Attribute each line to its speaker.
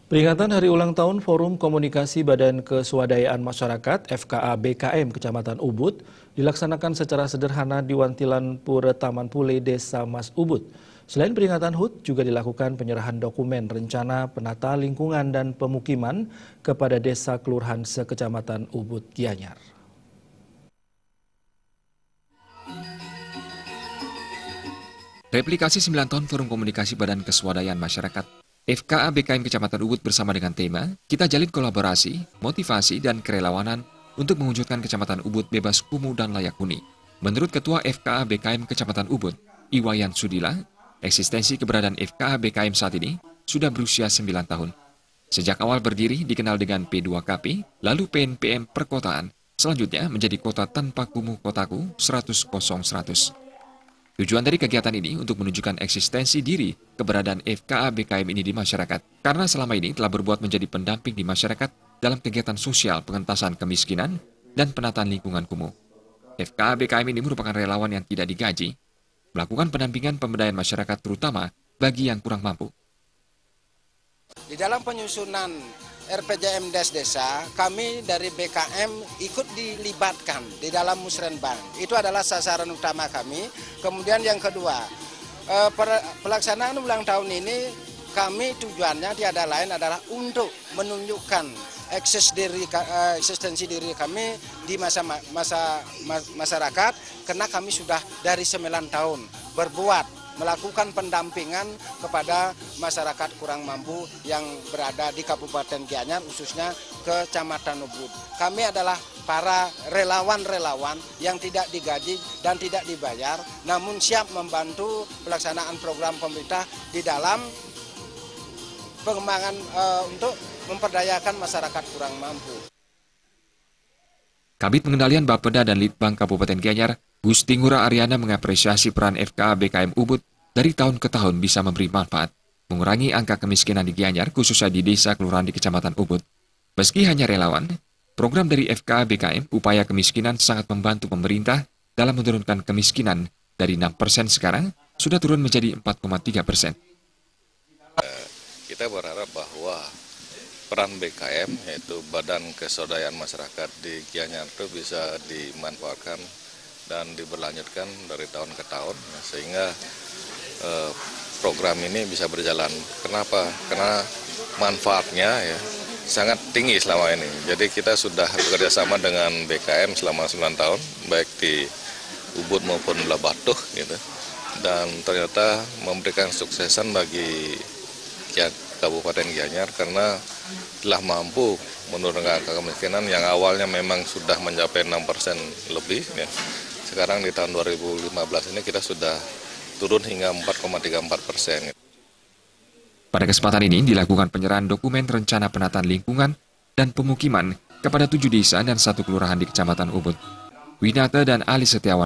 Speaker 1: Peringatan Hari Ulang Tahun Forum Komunikasi Badan Keswadayaan Masyarakat FKA BKM Kecamatan Ubud dilaksanakan secara sederhana di Wantilan Pura Taman Pule, Desa Mas Ubud. Selain peringatan HUT, juga dilakukan penyerahan dokumen rencana penata lingkungan dan pemukiman kepada desa kelurahan sekecamatan Ubud Gianyar.
Speaker 2: Replikasi 9 tahun Forum Komunikasi Badan Keswadayaan Masyarakat FKA BKM Kecamatan Ubud bersama dengan tema Kita Jalin Kolaborasi, Motivasi, dan Kerelawanan untuk mewujudkan Kecamatan Ubud bebas kumuh dan layak huni. Menurut Ketua FKA BKM Kecamatan Ubud, Iwayan Sudila, eksistensi keberadaan FKA BKM saat ini sudah berusia 9 tahun. Sejak awal berdiri dikenal dengan P2KP, lalu PNPM Perkotaan, selanjutnya menjadi Kota Tanpa Kumuh Kotaku 100-100. Tujuan dari kegiatan ini untuk menunjukkan eksistensi diri keberadaan FKA BKM ini di masyarakat, karena selama ini telah berbuat menjadi pendamping di masyarakat dalam kegiatan sosial pengentasan kemiskinan dan penataan lingkungan kumuh. FKA BKM ini merupakan relawan yang tidak digaji, melakukan pendampingan pemberdayaan masyarakat terutama bagi yang kurang mampu.
Speaker 3: Di dalam penyusunan RPJMdes Desa, kami dari BKM ikut dilibatkan di dalam musrenbang. Itu adalah sasaran utama kami. Kemudian yang kedua, pelaksanaan ulang tahun ini kami tujuannya tiada lain adalah untuk menunjukkan eksistensi diri kami di masyarakat, karena kami sudah dari 9 tahun berbuat melakukan pendampingan kepada masyarakat kurang mampu yang berada di Kabupaten Gianyar, khususnya Kecamatan Ubud. Kami adalah para relawan-relawan yang tidak digaji dan tidak dibayar, namun siap membantu pelaksanaan program pemerintah di dalam pengembangan untuk memperdayakan masyarakat kurang mampu.
Speaker 2: Kabid Pengendalian Bapeda dan Litbang Kabupaten Gianyar, Gusti Ngurah Aryana mengapresiasi peran FKA BKM Ubud dari tahun ke tahun bisa memberi manfaat, mengurangi angka kemiskinan di Gianyar, khususnya di desa kelurahan di Kecamatan Ubud. Meski hanya relawan, program dari FKA BKM Upaya Kemiskinan sangat membantu pemerintah dalam menurunkan kemiskinan dari 6% sekarang sudah turun menjadi 4,3%.
Speaker 4: Kita berharap bahwa peran BKM, yaitu Badan Keswadayaan Masyarakat di Gianyar, itu bisa dimanfaatkan dan diberlanjutkan dari tahun ke tahun, sehingga program ini bisa berjalan. Kenapa? Karena manfaatnya ya sangat tinggi selama ini. Jadi kita sudah bekerja sama dengan BKM selama 9 tahun, baik di Ubud maupun Labatuh, gitu. Dan ternyata memberikan suksesan bagi Kabupaten Gianyar karena telah mampu menurunkan angka kemiskinan yang awalnya memang sudah mencapai 6% lebih. Ya. Sekarang di tahun 2015 ini kita sudah turun hingga 4,34%.
Speaker 2: Pada kesempatan ini dilakukan penyerahan dokumen rencana penataan lingkungan dan pemukiman kepada 7 desa dan 1 kelurahan di Kecamatan Ubud. Winata dan Ali Setiawan